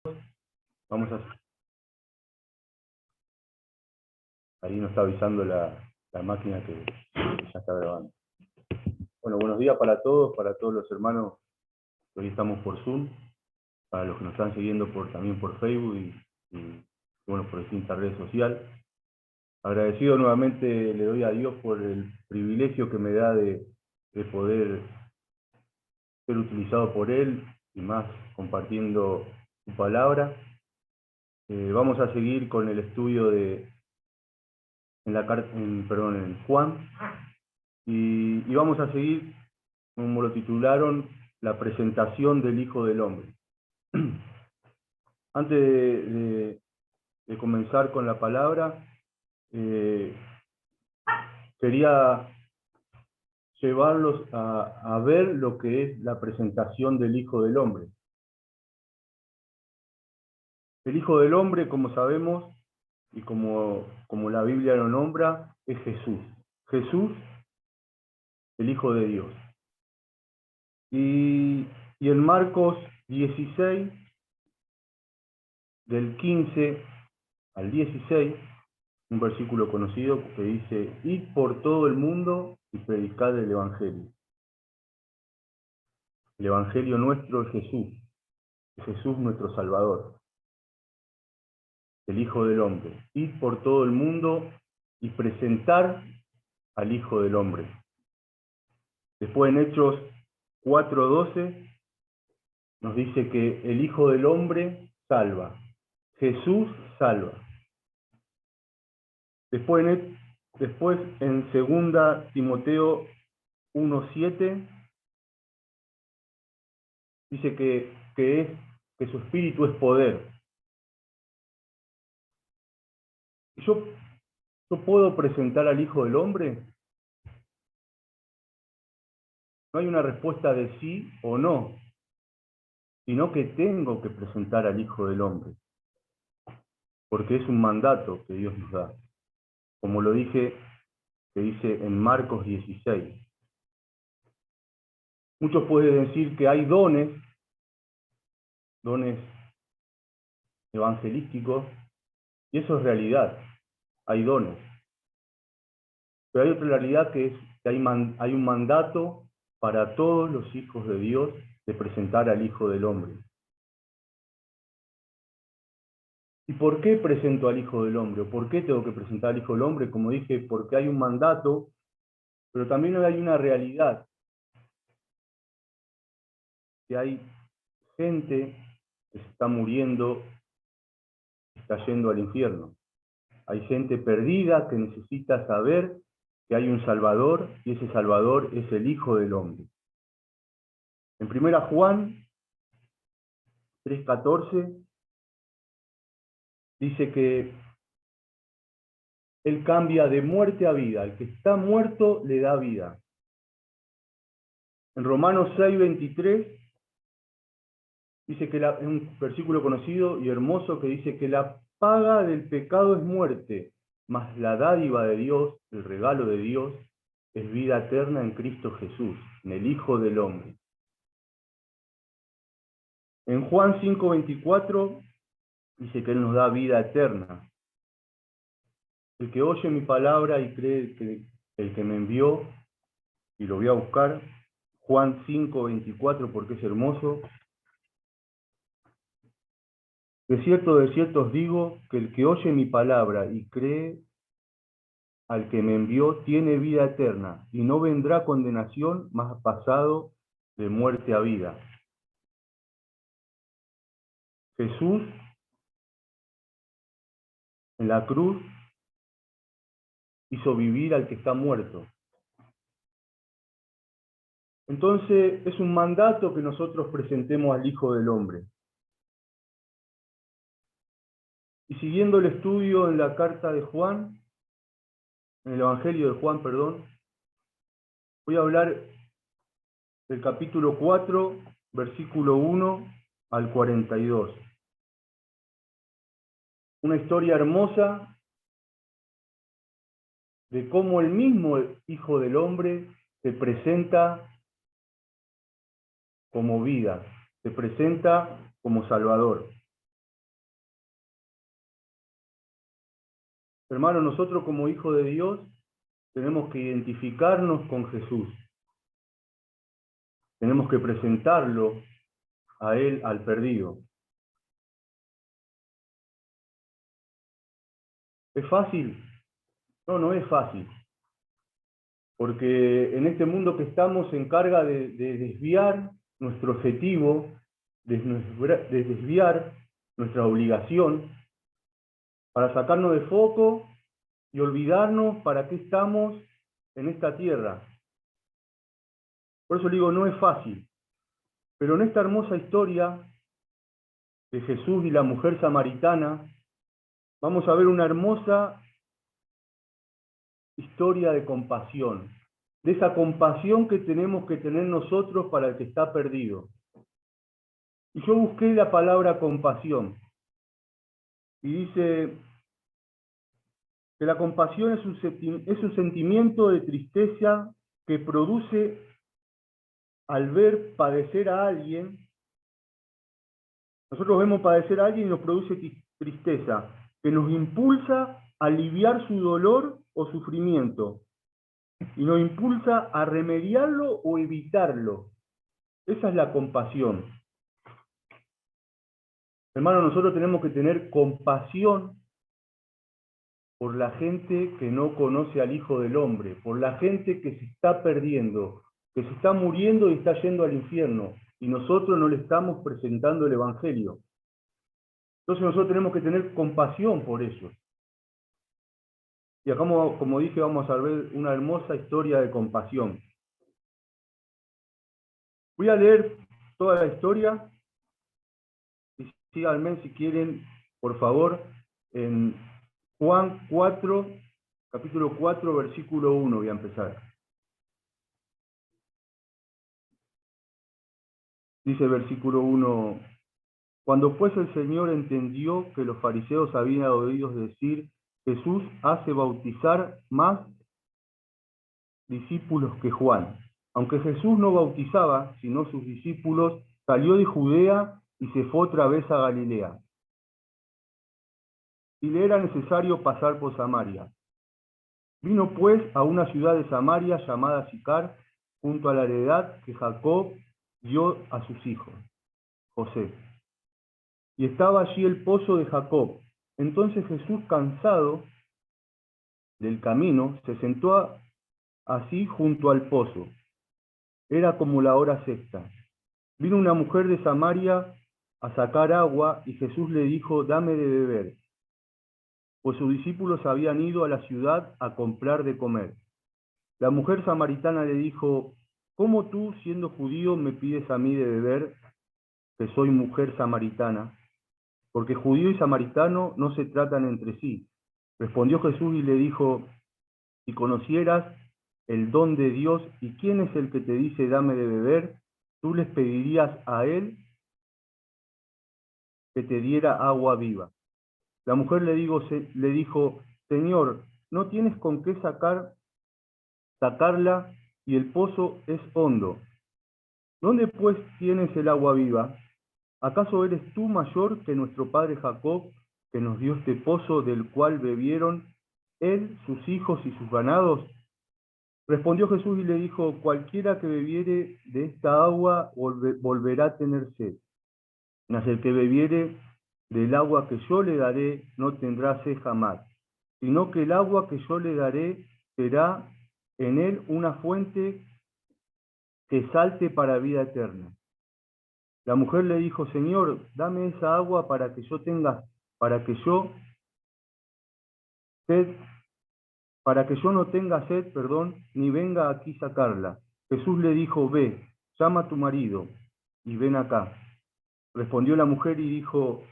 Vamos a... Ahí nos está avisando la máquina que ya está grabando. Bueno, buenos días para todos los hermanos que hoy estamos por Zoom, para los que nos están siguiendo también por Facebook y bueno, por distintas redes sociales. Agradecido nuevamente le doy a Dios por el privilegio que me da de poder ser utilizado por Él y más compartiendo su palabra. Vamos a seguir con el estudio en Juan, y vamos a seguir, como lo titularon, la presentación del Hijo del Hombre. Antes de comenzar con la palabra, quería llevarlos a ver lo que es la presentación del Hijo del Hombre. El Hijo del Hombre, como sabemos, y como la Biblia lo nombra, es Jesús. Jesús, el Hijo de Dios. Y en Marcos 16, del 15 al 16, un versículo conocido que dice: id por todo el mundo y predicad el Evangelio. El Evangelio nuestro es Jesús nuestro Salvador, el Hijo del Hombre. Id por todo el mundo y presentar al Hijo del Hombre. Después en Hechos 4:12 nos dice que el Hijo del Hombre salva. Jesús salva. Después en 2 Timoteo 1:7 dice que su espíritu es poder. ¿Yo puedo presentar al Hijo del Hombre? No hay una respuesta de sí o no, sino que tengo que presentar al Hijo del Hombre, porque es un mandato que Dios nos da, como lo dije, que dice en Marcos 16. Muchos pueden decir que hay dones evangelísticos, y eso es realidad, hay dones. Pero hay otra realidad, que es que hay un mandato para todos los hijos de Dios de presentar al Hijo del Hombre. ¿Y por qué presento al Hijo del Hombre? ¿O por qué tengo que presentar al Hijo del Hombre? Como dije, porque hay un mandato, pero también hay una realidad, que hay gente que se está muriendo, está yendo al infierno. Hay gente perdida que necesita saber que hay un Salvador, y ese Salvador es el Hijo del Hombre. En 1 Juan 3:14 dice que Él cambia de muerte a vida. El que está muerto le da vida. En Romanos 6:23 dice que es un versículo conocido y hermoso que dice que la paga del pecado es muerte, mas la dádiva de Dios, el regalo de Dios, es vida eterna en Cristo Jesús, en el Hijo del Hombre. En Juan 5:24 dice que Él nos da vida eterna. El que oye mi palabra y cree que el que me envió, y lo voy a buscar, Juan 5:24, porque es hermoso. De cierto os digo, que el que oye mi palabra y cree al que me envió tiene vida eterna, y no vendrá condenación, mas ha pasado de muerte a vida. Jesús en la cruz hizo vivir al que está muerto. Entonces es un mandato que nosotros presentemos al Hijo del Hombre. Y siguiendo el estudio en la carta de Juan, en el Evangelio de Juan, perdón, voy a hablar del capítulo 4, versículo 1 al 42. Una historia hermosa de cómo el mismo Hijo del Hombre se presenta como vida, se presenta como Salvador. Hermanos, nosotros como hijos de Dios tenemos que identificarnos con Jesús. Tenemos que presentarlo a Él, al perdido. ¿Es fácil? No, no es fácil. Porque en este mundo que estamos se encarga de desviar nuestro objetivo, de desviar nuestra obligación, para sacarnos de foco y olvidarnos para qué estamos en esta tierra. Por eso digo, no es fácil. Pero en esta hermosa historia de Jesús y la mujer samaritana, vamos a ver una hermosa historia de compasión, de esa compasión que tenemos que tener nosotros para el que está perdido. Y yo busqué la palabra compasión, y dice que la compasión es un sentimiento de tristeza que produce al ver padecer a alguien. Nosotros vemos padecer a alguien y nos produce tristeza, que nos impulsa a aliviar su dolor o sufrimiento, y nos impulsa a remediarlo o evitarlo. Esa es la compasión. Hermano, nosotros tenemos que tener compasión por la gente que no conoce al Hijo del Hombre, por la gente que se está perdiendo, que se está muriendo y está yendo al infierno, y nosotros no le estamos presentando el Evangelio. Entonces nosotros tenemos que tener compasión por ellos. Y acá, como dije, vamos a ver una hermosa historia de compasión. Voy a leer toda la historia, y síganme si quieren, por favor, en Juan 4, capítulo 4, versículo 1, voy a empezar. Dice versículo 1, cuando pues el Señor entendió que los fariseos habían oído decir, Jesús hace bautizar más discípulos que Juan. Aunque Jesús no bautizaba, sino sus discípulos, salió de Judea y se fue otra vez a Galilea. Y le era necesario pasar por Samaria. Vino pues a una ciudad de Samaria llamada Sicar, junto a la heredad que Jacob dio a sus hijos, José. Y estaba allí el pozo de Jacob. Entonces Jesús, cansado del camino, se sentó así junto al pozo. Era como la hora sexta. Vino una mujer de Samaria a sacar agua, y Jesús le dijo, dame de beber, pues sus discípulos habían ido a la ciudad a comprar de comer. La mujer samaritana le dijo, ¿cómo tú, siendo judío, me pides a mí de beber, que soy mujer samaritana? Porque judío y samaritano no se tratan entre sí. Respondió Jesús y le dijo, si conocieras el don de Dios y quién es el que te dice dame de beber, tú les pedirías a él que te diera agua viva. La mujer le dijo, Señor, no tienes con qué sacarla y el pozo es hondo. ¿Dónde pues tienes el agua viva? ¿Acaso eres tú mayor que nuestro padre Jacob, que nos dio este pozo del cual bebieron él, sus hijos y sus ganados? Respondió Jesús y le dijo, cualquiera que bebiere de esta agua volverá a tener sed. Mas el que bebiere del agua que yo le daré no tendrá sed jamás, sino que el agua que yo le daré será en él una fuente que salte para vida eterna. La mujer le dijo, Señor, dame esa agua para que yo no tenga sed, ni venga aquí sacarla. Jesús le dijo, ve, llama a tu marido y ven acá. Respondió la mujer y dijo,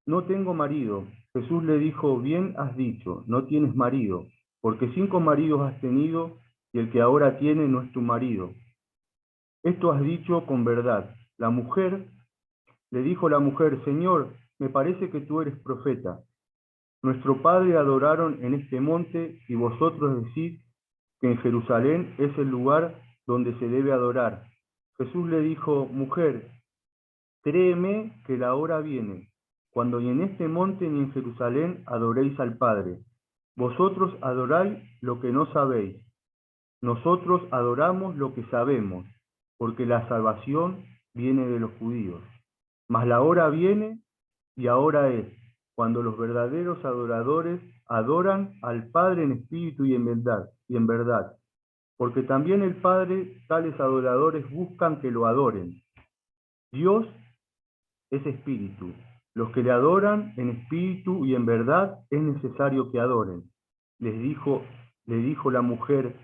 no tengo marido. Jesús le dijo, bien has dicho, no tienes marido, porque 5 maridos has tenido, y el que ahora tiene no es tu marido. Esto has dicho con verdad. Le dijo la mujer, Señor, me parece que tú eres profeta. Nuestro padre adoraron en este monte, y vosotros decís que en Jerusalén es el lugar donde se debe adorar. Jesús le dijo, mujer, créeme que la hora viene, cuando ni en este monte ni en Jerusalén adoréis al Padre. Vosotros adoráis lo que no sabéis. Nosotros adoramos lo que sabemos, porque la salvación viene de los judíos. Mas la hora viene, y ahora es, cuando los verdaderos adoradores adoran al Padre en espíritu y en verdad, porque también el Padre, tales adoradores buscan que lo adoren. Dios es espíritu. Los que le adoran en espíritu y en verdad es necesario que adoren. Le dijo la mujer,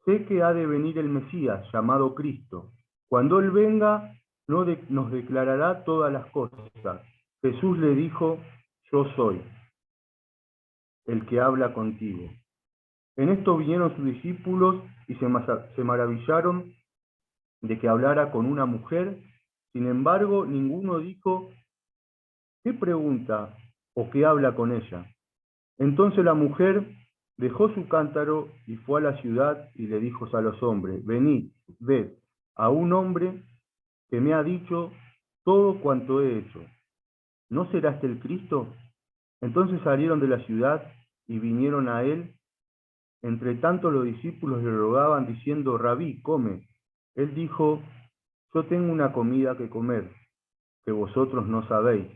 sé que ha de venir el Mesías, llamado Cristo. Cuando Él venga, nos declarará todas las cosas. Jesús le dijo, yo soy el que habla contigo. En esto vinieron sus discípulos y se maravillaron de que hablara con una mujer. Sin embargo, ninguno dijo, ¿qué pregunta o qué habla con ella? Entonces la mujer dejó su cántaro y fue a la ciudad y le dijo a los hombres, venid, ved a un hombre que me ha dicho todo cuanto he hecho. ¿No será este el Cristo? Entonces salieron de la ciudad y vinieron a él. Entre tanto los discípulos le rogaban diciendo, Rabí, come. Él dijo, yo tengo una comida que comer, que vosotros no sabéis.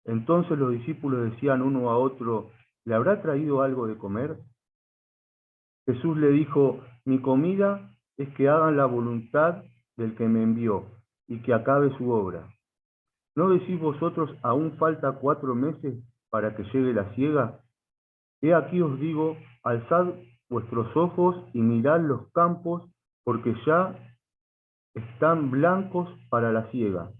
Entonces los discípulos decían uno a otro, ¿le habrá traído algo de comer? Jesús le dijo, mi comida es que hagan la voluntad del que me envió y que acabe su obra. ¿No decís vosotros, aún falta 4 meses para que llegue la siega? He aquí os digo, alzad vuestros ojos y mirad los campos, porque ya están blancos para la siega.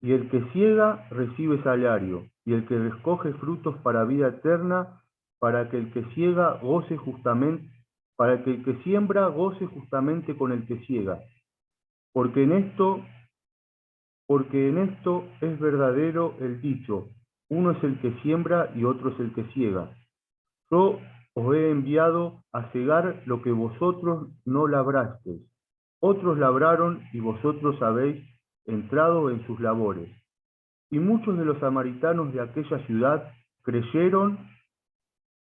Y el que siega recibe salario, y el que recoge frutos para vida eterna, para que el que siega goce justamente, para que el que siembra goce justamente con el que siega. Porque en esto es verdadero el dicho, uno es el que siembra y otro es el que siega. Yo os he enviado a cegar lo que vosotros no labrasteis. Otros labraron y vosotros habéis entrado en sus labores. Y muchos de los samaritanos de aquella ciudad creyeron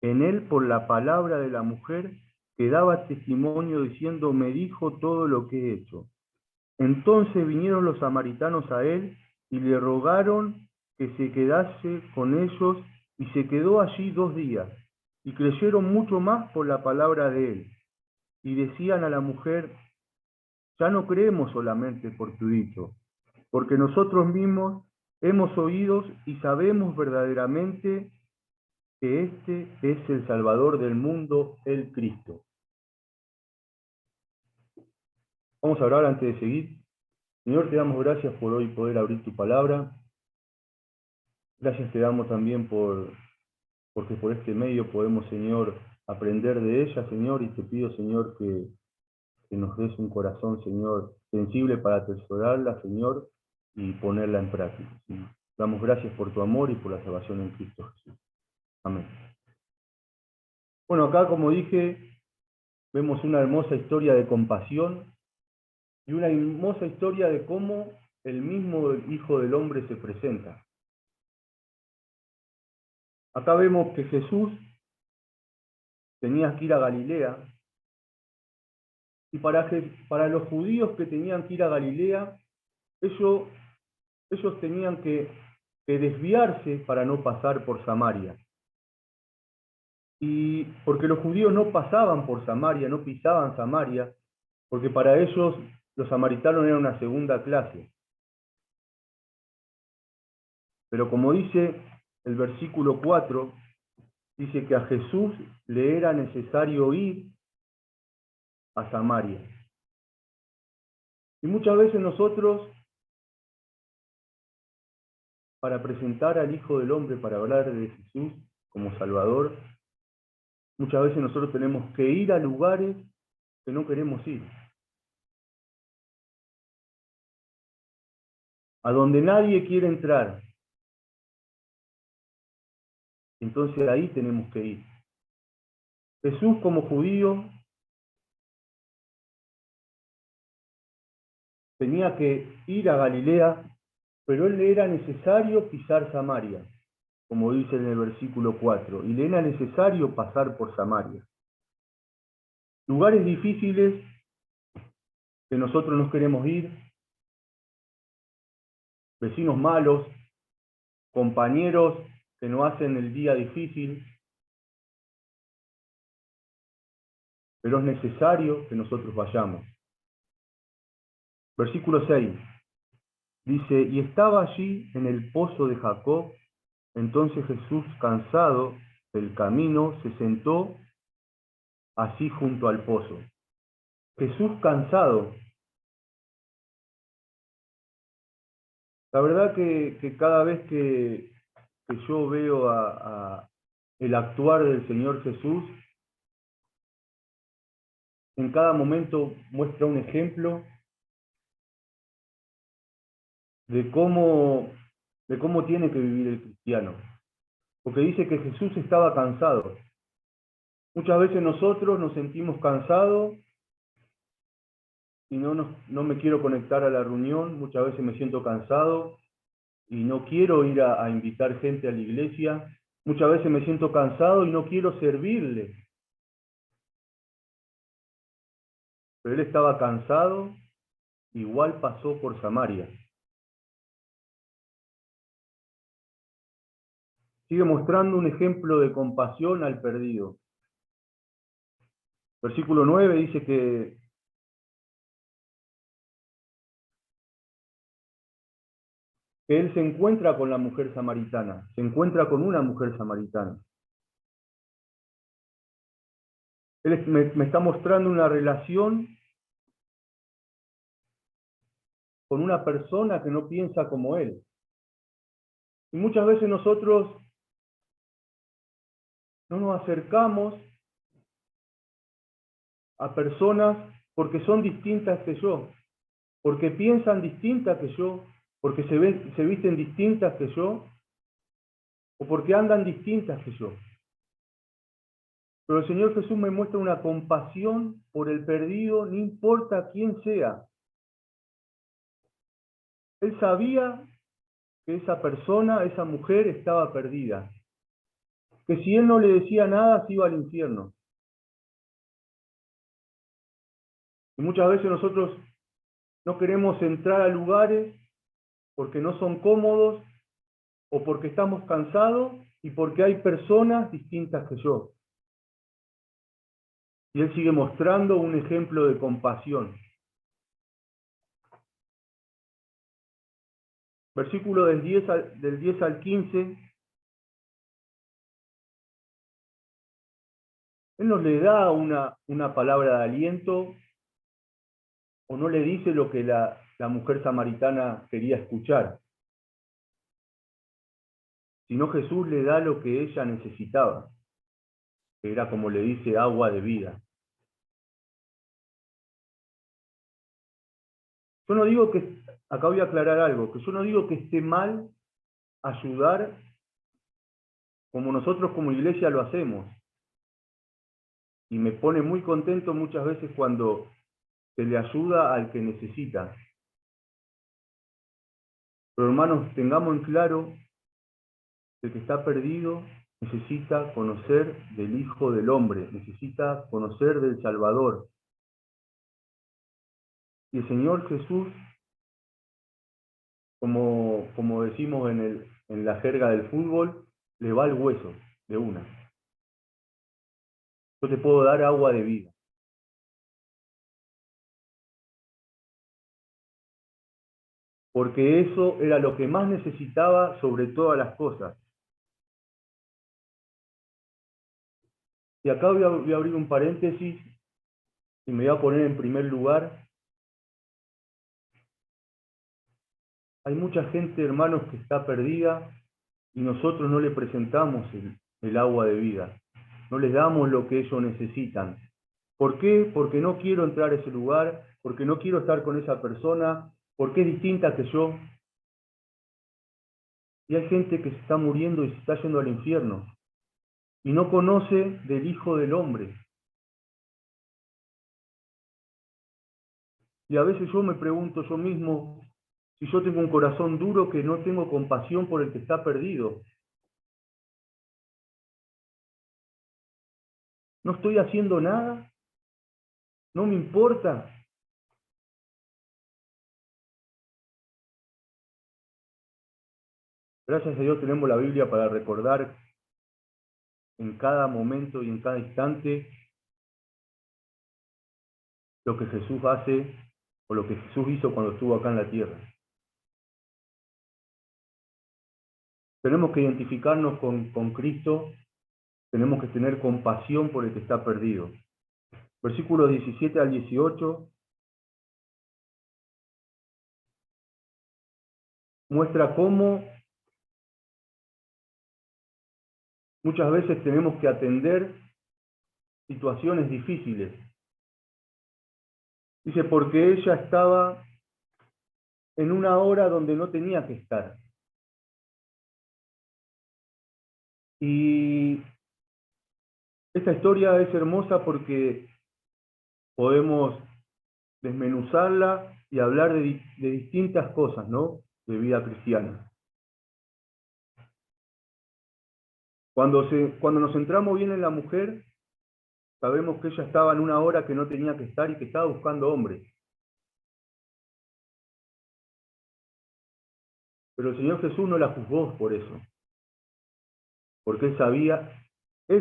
en él por la palabra de la mujer que daba testimonio diciendo, me dijo todo lo que he hecho. Entonces vinieron los samaritanos a él y le rogaron que se quedase con ellos, y se quedó allí 2 días. Y creyeron mucho más por la palabra de él. Y decían a la mujer, ya no creemos solamente por tu dicho, porque nosotros mismos hemos oído y sabemos verdaderamente que este es el Salvador del mundo, el Cristo. Vamos a orar antes de seguir. Señor, te damos gracias por hoy poder abrir tu palabra. Gracias te damos también porque por este medio podemos, Señor, aprender de ella, Señor, y te pido, Señor, que nos des un corazón, Señor, sensible para atesorarla, Señor, y ponerla en práctica, Señor. Damos gracias por tu amor y por la salvación en Cristo Jesús. Amén. Bueno, acá, como dije, vemos una hermosa historia de compasión y una hermosa historia de cómo el mismo Hijo del Hombre se presenta. Acá vemos que Jesús tenía que ir a Galilea, y para los judíos que tenían que ir a Galilea, ellos tenían que desviarse para no pasar por Samaria. Y porque los judíos no pasaban por Samaria, no pisaban Samaria, porque para ellos los samaritanos eran una segunda clase. Pero como dice el versículo 4, dice que a Jesús le era necesario ir a Samaria. Y muchas veces nosotros, para presentar al Hijo del Hombre, para hablar de Jesús como Salvador, muchas veces nosotros tenemos que ir a lugares que no queremos ir. A donde nadie quiere entrar. Entonces ahí tenemos que ir. Jesús como judío tenía que ir a Galilea, pero él le era necesario pisar Samaria. como dice en el versículo 4, y le era necesario pasar por Samaria. Lugares difíciles que nosotros no queremos ir, vecinos malos, compañeros que nos hacen el día difícil, pero es necesario que nosotros vayamos. Versículo 6 dice, y estaba allí en el pozo de Jacob, entonces Jesús, cansado del camino, se sentó así junto al pozo. Jesús cansado. La verdad que cada vez que yo veo el actuar del Señor Jesús, en cada momento muestra un ejemplo de cómo tiene que vivir el cristiano. Porque dice que Jesús estaba cansado. Muchas veces nosotros nos sentimos cansados y no me quiero conectar a la reunión, muchas veces me siento cansado y no quiero ir a invitar gente a la iglesia, muchas veces me siento cansado y no quiero servirle. Pero él estaba cansado, igual pasó por Samaria. Sigue mostrando un ejemplo de compasión al perdido. Versículo 9 dice que él se encuentra con la mujer samaritana, se encuentra con una mujer samaritana. Él me está mostrando una relación con una persona que no piensa como él. Y muchas veces nosotros no nos acercamos a personas porque son distintas que yo, porque piensan distintas que yo, porque se visten distintas que yo, o porque andan distintas que yo. Pero el Señor Jesús me muestra una compasión por el perdido, no importa quién sea. Él sabía que esa persona, esa mujer, estaba perdida. Que si él no le decía nada, se iba al infierno. Y muchas veces nosotros no queremos entrar a lugares porque no son cómodos, o porque estamos cansados, y porque hay personas distintas que yo. Y él sigue mostrando un ejemplo de compasión. Versículo del 10 al 15, él no le da una palabra de aliento, o no le dice lo que la mujer samaritana quería escuchar, sino Jesús le da lo que ella necesitaba, que era, como le dice, agua de vida. Yo no digo que, acá voy a aclarar algo, que yo no digo que esté mal ayudar como nosotros como iglesia lo hacemos. Y me pone muy contento muchas veces cuando se le ayuda al que necesita. Pero hermanos, tengamos en claro que el que está perdido necesita conocer del Hijo del Hombre, necesita conocer del Salvador. Y el Señor Jesús, como decimos en la jerga del fútbol, le va al hueso de una. Yo te puedo dar agua de vida. Porque eso era lo que más necesitaba sobre todas las cosas. Y acá voy a abrir un paréntesis y me voy a poner en primer lugar. Hay mucha gente, hermanos, que está perdida y nosotros no le presentamos el agua de vida. No les damos lo que ellos necesitan. ¿Por qué? Porque no quiero entrar a ese lugar, porque no quiero estar con esa persona, porque es distinta que yo. Y hay gente que se está muriendo y se está yendo al infierno y no conoce del Hijo del Hombre. Y a veces yo me pregunto yo mismo si yo tengo un corazón duro, que no tengo compasión por el que está perdido. no estoy haciendo nada, no me importa. Gracias a Dios tenemos la Biblia para recordar en cada momento y en cada instante lo que Jesús hace o lo que Jesús hizo cuando estuvo acá en la tierra. Tenemos que identificarnos con Cristo, tenemos que tener compasión por el que está perdido. Versículos 17 al 18 muestra cómo muchas veces tenemos que atender situaciones difíciles. Dice, porque ella estaba en una hora donde no tenía que estar. Y esta historia es hermosa porque podemos desmenuzarla y hablar de distintas cosas, ¿no? De vida cristiana. Cuando nos centramos bien en la mujer, sabemos que ella estaba en una hora que no tenía que estar y que estaba buscando hombres. Pero el Señor Jesús no la juzgó por eso. Porque Él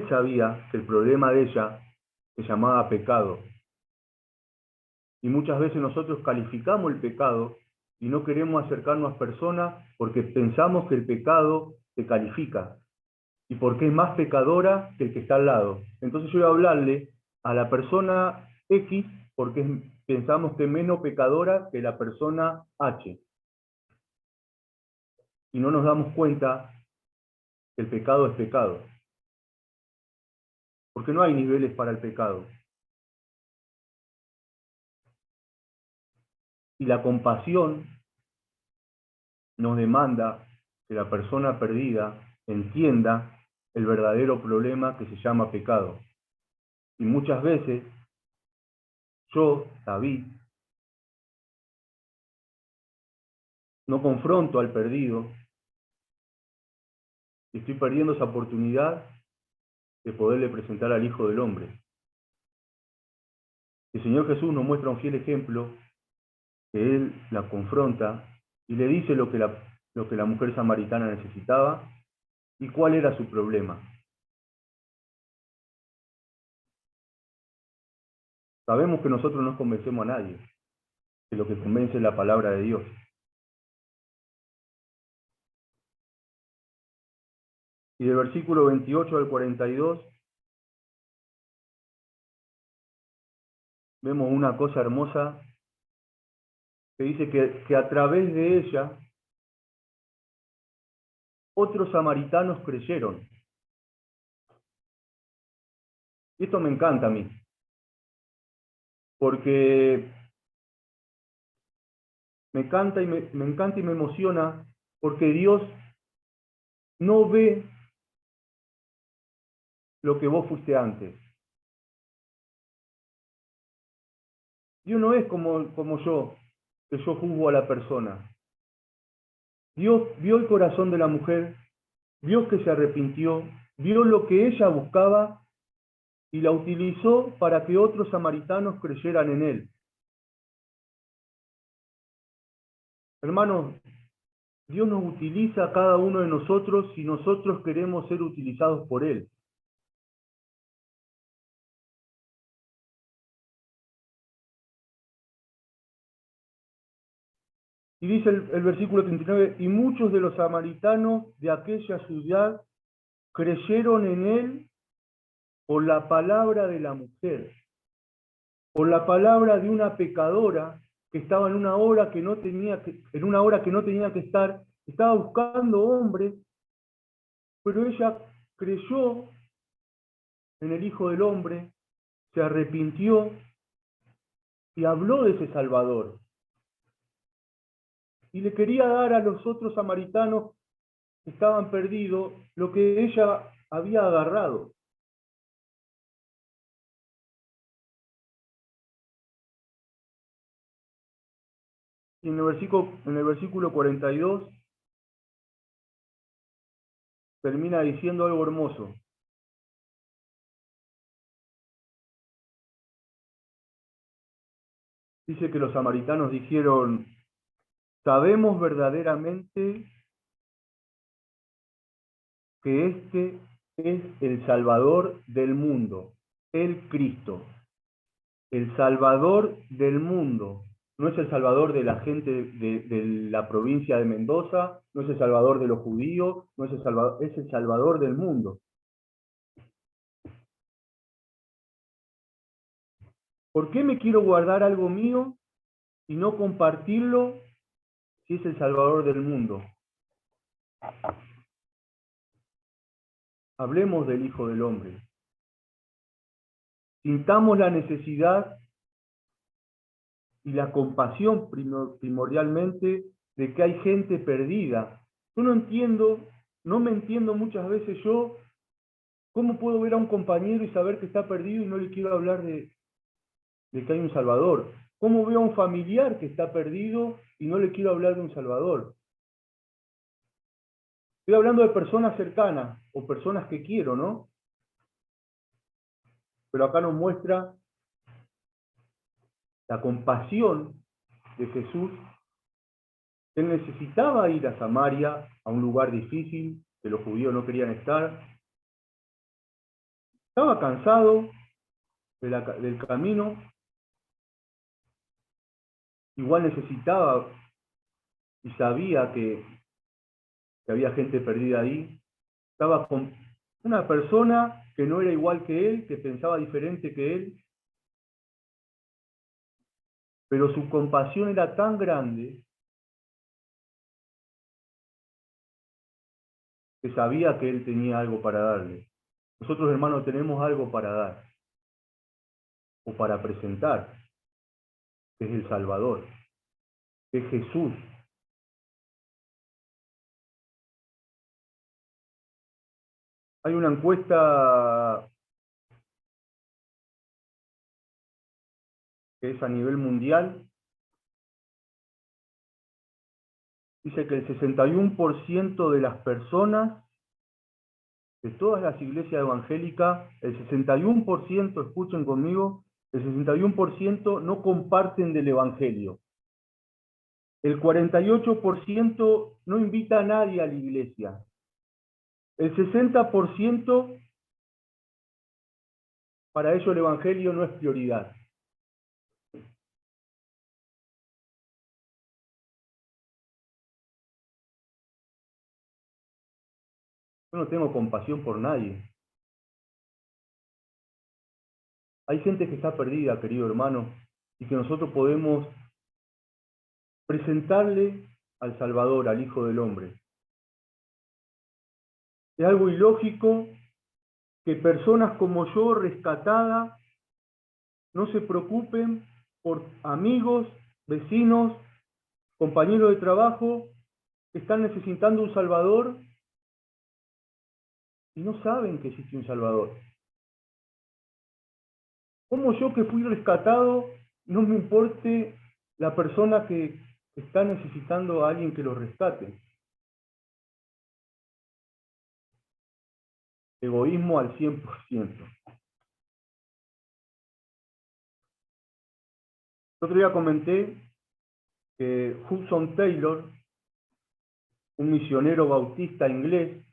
sabía que el problema de ella se llamaba pecado. Y muchas veces nosotros calificamos el pecado y no queremos acercarnos a personas porque pensamos que el pecado se califica y porque es más pecadora que el que está al lado. Entonces yo voy a hablarle a la persona X porque pensamos que es menos pecadora que la persona H. Y no nos damos cuenta que el pecado es pecado. Porque no hay niveles para el pecado. Y la compasión nos demanda que la persona perdida entienda el verdadero problema que se llama pecado. Y muchas veces yo, David, no confronto al perdido y estoy perdiendo esa oportunidad de poderle presentar al Hijo del Hombre. El Señor Jesús nos muestra un fiel ejemplo que Él la confronta y le dice lo que la mujer samaritana necesitaba y cuál era su problema. Sabemos que nosotros no convencemos a nadie, que lo que convence es la palabra de Dios. Y del versículo 28 al 42 vemos una cosa hermosa que dice que a través de ella otros samaritanos creyeron. Y esto me encanta a mí, porque me encanta y me emociona, porque Dios no ve lo que vos fuiste antes. Dios no es como yo, que yo juzgo a la persona. Dios vio el corazón de la mujer, vio que se arrepintió, vio lo que ella buscaba y la utilizó para que otros samaritanos creyeran en él. Hermanos, Dios nos utiliza a cada uno de nosotros si nosotros queremos ser utilizados por Él. Y dice el versículo 39, y muchos de los samaritanos de aquella ciudad creyeron en Él por la palabra de la mujer, por la palabra de una pecadora que estaba en una hora que no tenía que estar, estaba buscando hombre, pero ella creyó en el Hijo del Hombre, se arrepintió y habló de ese Salvador. Y le quería dar a los otros samaritanos que estaban perdidos lo que ella había agarrado. Y en el versículo 42 termina diciendo algo hermoso. Dice que los samaritanos dijeron, sabemos verdaderamente que este es el Salvador del mundo, el Cristo, el Salvador del mundo. No es el Salvador de la gente de la provincia de Mendoza, no es el Salvador de los judíos, no es es el Salvador del mundo. ¿Por qué me quiero guardar algo mío y no compartirlo si es el Salvador del mundo? Hablemos del Hijo del Hombre. Sintamos la necesidad y la compasión primordialmente de que hay gente perdida. Yo no me entiendo muchas veces yo, ¿cómo puedo ver a un compañero y saber que está perdido y no le quiero hablar de que hay un Salvador? ¿Cómo veo a un familiar que está perdido y no le quiero hablar de un Salvador? Estoy hablando de personas cercanas o personas que quiero, ¿no? Pero acá nos muestra la compasión de Jesús. Él necesitaba ir a Samaria, a un lugar difícil, que los judíos no querían estar. Estaba cansado del camino, igual necesitaba y sabía que había gente perdida ahí. Estaba con una persona que no era igual que él, que pensaba diferente que él, pero su compasión era tan grande que sabía que él tenía algo para darle. Nosotros, hermanos, tenemos algo para dar o para presentar, que es el Salvador, que es Jesús. Hay una encuesta que es a nivel mundial, dice que el 61% de las personas de todas las iglesias evangélicas, el 61%, escuchen conmigo, el 61% no comparten del Evangelio. El 48% no invita a nadie a la iglesia. El 60% para ellos el Evangelio no es prioridad. Yo no tengo compasión por nadie. Hay gente que está perdida, querido hermano, y que nosotros podemos presentarle al Salvador, al Hijo del Hombre. Es algo ilógico que personas como yo, rescatadas, no se preocupen por amigos, vecinos, compañeros de trabajo que están necesitando un Salvador y no saben que existe un Salvador. ¿Cómo yo, que fui rescatado, no me importe la persona que está necesitando a alguien que lo rescate? Egoísmo al 100%. El otro día comenté que Hudson Taylor, un misionero bautista inglés,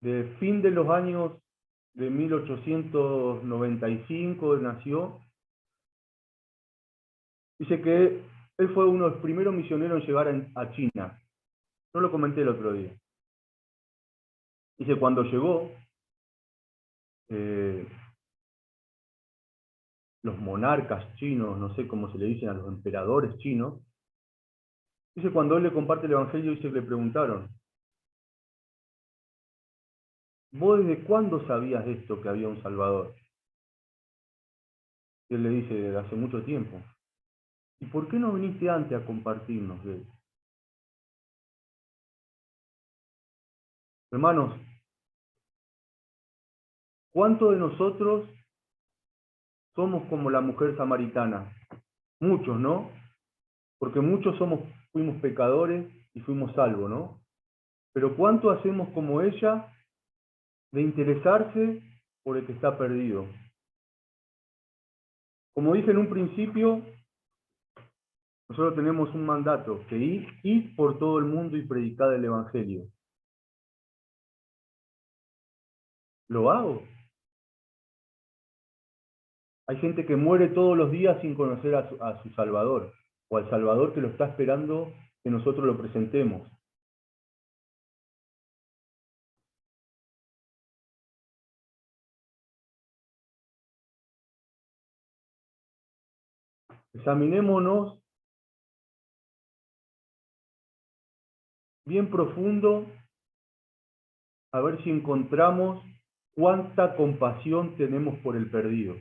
de fin de los años de 1895 nació, dice que él fue uno de los primeros misioneros en llegar a China. Yo lo comenté el otro día. Dice, cuando llegó, los monarcas chinos, no sé cómo se le dicen a los emperadores chinos, dice, cuando él le comparte el Evangelio, dice que le preguntaron, ¿vos desde cuándo sabías esto, que había un Salvador? Y él le dice, desde hace mucho tiempo. ¿Y por qué no viniste antes a compartirnos de él? Hermanos, ¿cuántos de nosotros somos como la mujer samaritana? Muchos, ¿no? Porque muchos fuimos pecadores y fuimos salvos, ¿no? Pero ¿cuánto hacemos como ella de interesarse por el que está perdido? Como dije en un principio, nosotros tenemos un mandato, que ir por todo el mundo y predicar el Evangelio. ¿Lo hago? Hay gente que muere todos los días sin conocer a su Salvador, o al Salvador que lo está esperando que nosotros lo presentemos. Examinémonos bien profundo a ver si encontramos cuánta compasión tenemos por el perdido.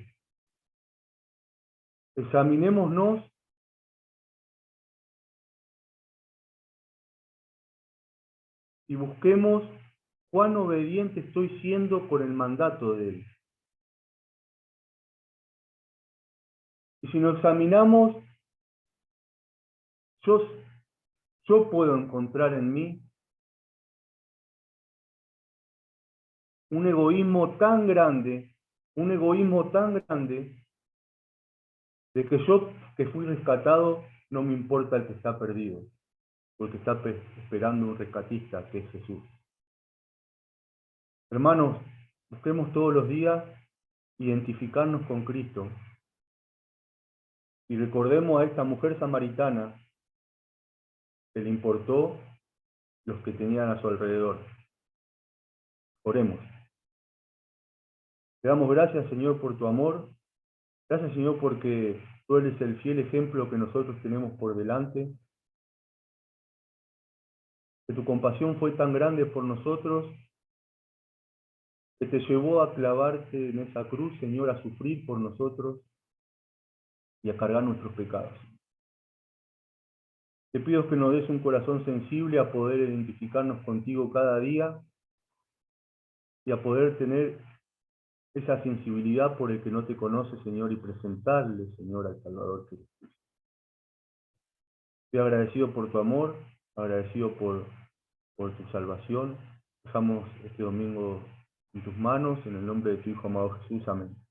Examinémonos y busquemos cuán obediente estoy siendo con el mandato de Él. Y si nos examinamos, yo puedo encontrar en mí un egoísmo tan grande, de que yo que fui rescatado, no me importa el que está perdido, porque está esperando un rescatista que es Jesús. Hermanos, busquemos todos los días identificarnos con Cristo y recordemos a esta mujer samaritana que le importó los que tenían a su alrededor. Oremos. Te damos gracias, Señor, por tu amor. Gracias, Señor, porque tú eres el fiel ejemplo que nosotros tenemos por delante. Que tu compasión fue tan grande por nosotros que te llevó a clavarte en esa cruz, Señor, a sufrir por nosotros y a cargar nuestros pecados. Te pido que nos des un corazón sensible a poder identificarnos contigo cada día y a poder tener esa sensibilidad por el que no te conoce, Señor, y presentarle, Señor, al Salvador que eres tú. Estoy agradecido por tu amor, agradecido por tu salvación. Dejamos este domingo en tus manos, en el nombre de tu Hijo amado Jesús. Amén.